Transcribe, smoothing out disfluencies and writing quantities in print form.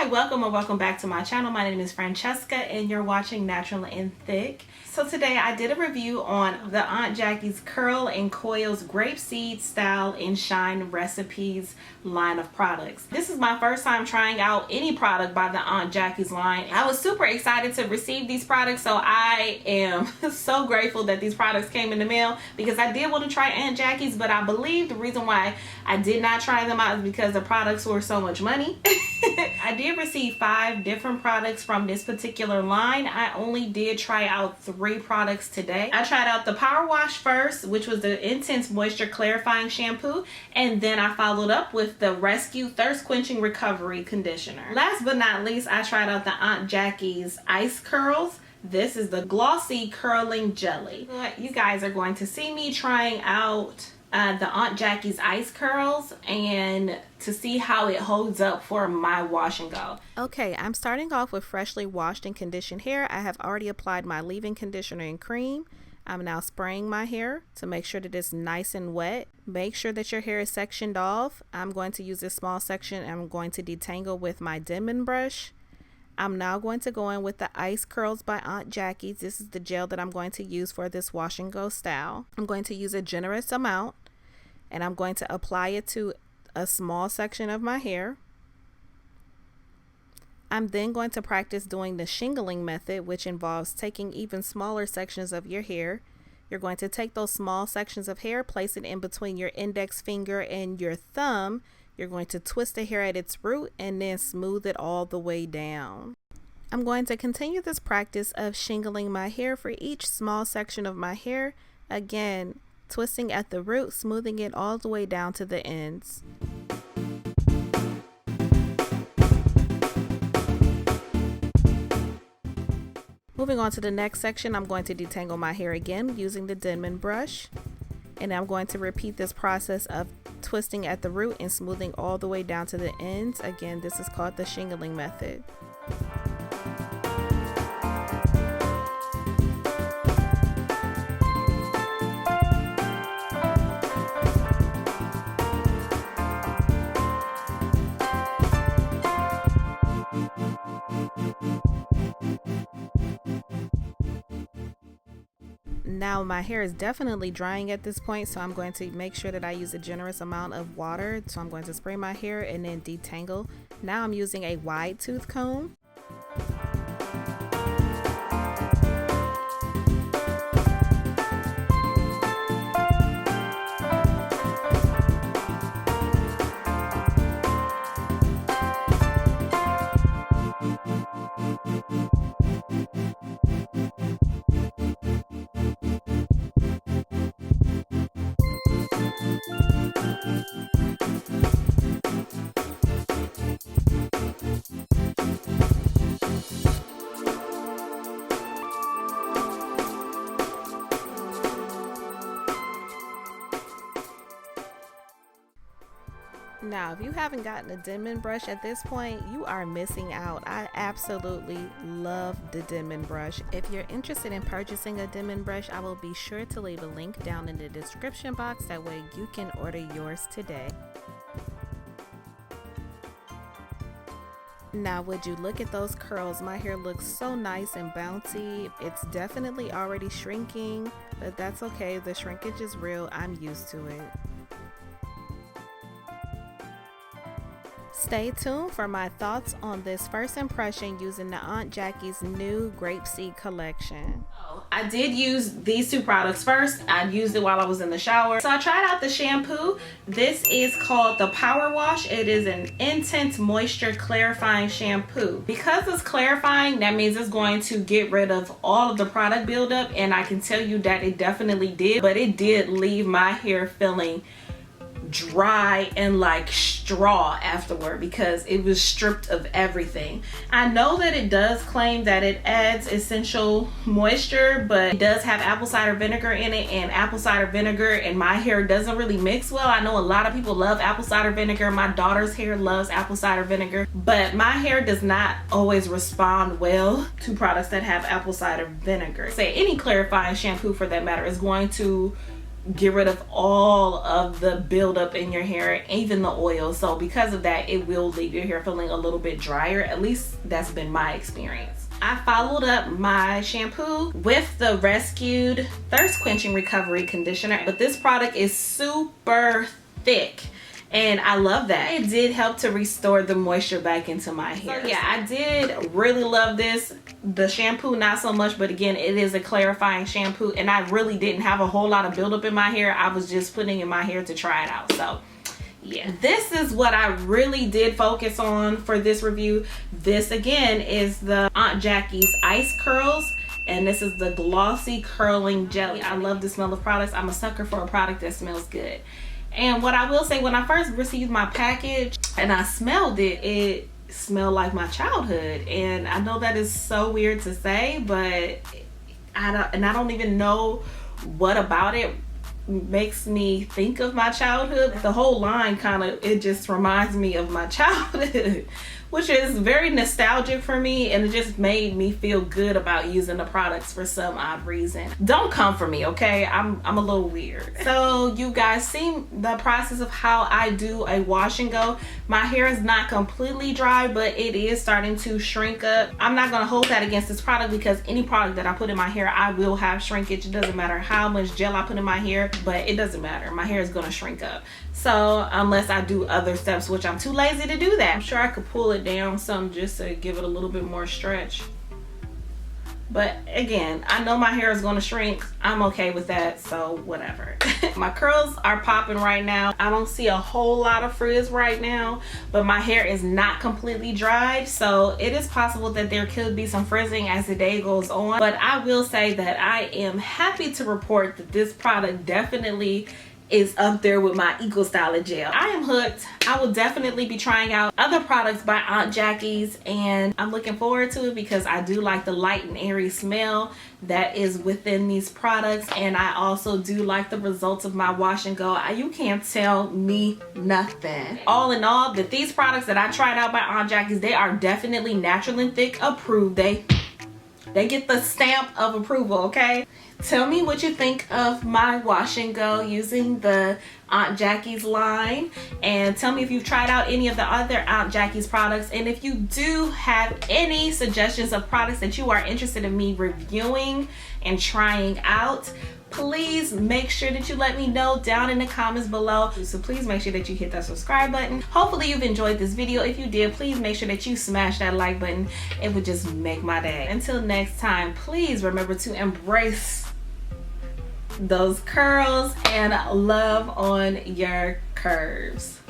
Hi, welcome or welcome back to my channel. My name is Francesca and you're watching Natural and Thick. So today I did a review on the Aunt Jackie's Curl and Coils Grapeseed Style and Shine Recipes line of products. This is my first time trying out any product by the Aunt Jackie's line. I was super excited to receive these products, so I am so grateful that these products came in the mail because I did want to try Aunt Jackie's, but I believe the reason why I did not try them out is because the products were so much money. I did receive 5 different products from this particular line. I only did try out 3 products today. I tried out the Power Wash first, which was the Intense Moisture Clarifying Shampoo, and then I followed up with the Rescue Thirst-Quenching Recovery Conditioner. Last but not least, I tried out the Aunt Jackie's Ice Curls. This is the Glossy Curling Jelly. You guys are going to see me trying out the Aunt Jackie's Ice Curls and to see how it holds up for my wash and go. Okay, I'm starting off with freshly washed and conditioned hair. I have already applied my leave-in conditioner and cream. I'm now spraying my hair to make sure that it's nice and wet. Make sure that your hair is sectioned off. I'm going to use this small section and I'm going to detangle with my Denman brush. I'm now going to go in with the Ice Curls by Aunt Jackie's. This is the gel that I'm going to use for this wash and go style. I'm going to use a generous amount and I'm going to apply it to a small section of my hair. I'm then going to practice doing the shingling method, which involves taking even smaller sections of your hair. You're going to take those small sections of hair, place it in between your index finger and your thumb. You're going to twist the hair at its root and then smooth it all the way down. I'm going to continue this practice of shingling my hair for each small section of my hair. Again, twisting at the root, smoothing it all the way down to the ends. Moving on to the next section, I'm going to detangle my hair again using the Denman brush. And I'm going to repeat this process of twisting at the root and smoothing all the way down to the ends. Again, this is called the shingling method. Now my hair is definitely drying at this point, so I'm going to make sure that I use a generous amount of water. So I'm going to spray my hair and then detangle. Now I'm using a wide tooth comb. Now, if you haven't gotten a Denman brush at this point, you are missing out. I absolutely love the Denman brush. If you're interested in purchasing a Denman brush, I will be sure to leave a link down in the description box. That way you can order yours today. Now, would you look at those curls? My hair looks so nice and bouncy. It's definitely already shrinking, but that's okay. The shrinkage is real. I'm used to it. Stay tuned for my thoughts on this first impression using the Aunt Jackie's new Grapeseed collection. I did use these 2 products first. I used it while I was in the shower. So I tried out the shampoo. This is called the Power Wash. It is an Intense Moisture Clarifying Shampoo. Because it's clarifying, that means it's going to get rid of all of the product buildup, and I can tell you that it definitely did, but it did leave my hair feeling dry and like straw afterward because it was stripped of everything. I know that it does claim that it adds essential moisture, but it does have apple cider vinegar in it, and apple cider vinegar and my hair doesn't really mix well. I know a lot of people love apple cider vinegar. My daughter's hair loves apple cider vinegar, but my hair does not always respond well to products that have apple cider vinegar. Say any clarifying shampoo for that matter is going to get rid of all of the buildup in your hair, even the oil. So because of that, it will leave your hair feeling a little bit drier. At least that's been my experience. I followed up my shampoo with the Rescued Thirst-Quenching Recovery Conditioner, but this product is super thick. And I love that. It did help to restore the moisture back into my hair. So yeah, I did really love this. The shampoo, not so much, but again, it is a clarifying shampoo, and I really didn't have a whole lot of buildup in my hair. I was just putting it in my hair to try it out. So yeah, this is what I really did focus on for this review. This again is the Aunt Jackie's Ice Curls, and this is the Glossy Curling Jelly. I love the smell of products. I'm a sucker for a product that smells good. And what I will say, when I first received my package and I smelled it, it smelled like my childhood. And I know that is so weird to say, but I don't even know what about it makes me think of my childhood. The whole line it just reminds me of my childhood, which is very nostalgic for me, and it just made me feel good about using the products for some odd reason. Don't come for me, okay? I'm a little weird. So you guys see the process of how I do a wash and go. My hair is not completely dry, but it is starting to shrink up. I'm not gonna hold that against this product, because any product that I put in my hair, I will have shrinkage. It doesn't matter how much gel I put in my hair, but it doesn't matter. My hair is gonna shrink up. So unless I do other steps, which I'm too lazy to do that. I'm sure I could pull it down some just to give it a little bit more stretch. But again, I know my hair is going to shrink. I'm okay with that, so whatever. My curls are popping right now. I don't see a whole lot of frizz right now, but my hair is not completely dried, so it is possible that there could be some frizzing as the day goes on. But I will say that I am happy to report that this product definitely is up there with my Eco Styler gel. I am hooked. I will definitely be trying out other products by Aunt Jackie's, and I'm looking forward to it because I do like the light and airy smell that is within these products, and I also do like the results of my wash and go. You can't tell me nothing. All in all, that these products that I tried out by Aunt Jackie's, they are definitely natural and thick approved. They get the stamp of approval, okay? Tell me what you think of my wash and go using the Aunt Jackie's line, and tell me if you've tried out any of the other Aunt Jackie's products, and if you do have any suggestions of products that you are interested in me reviewing and trying out, please make sure that you let me know down in the comments below. So please make sure that you hit that subscribe button. Hopefully you've enjoyed this video. If you did, please make sure that you smash that like button. It would just make my day. Until next time, please remember to embrace those curls and love on your curves.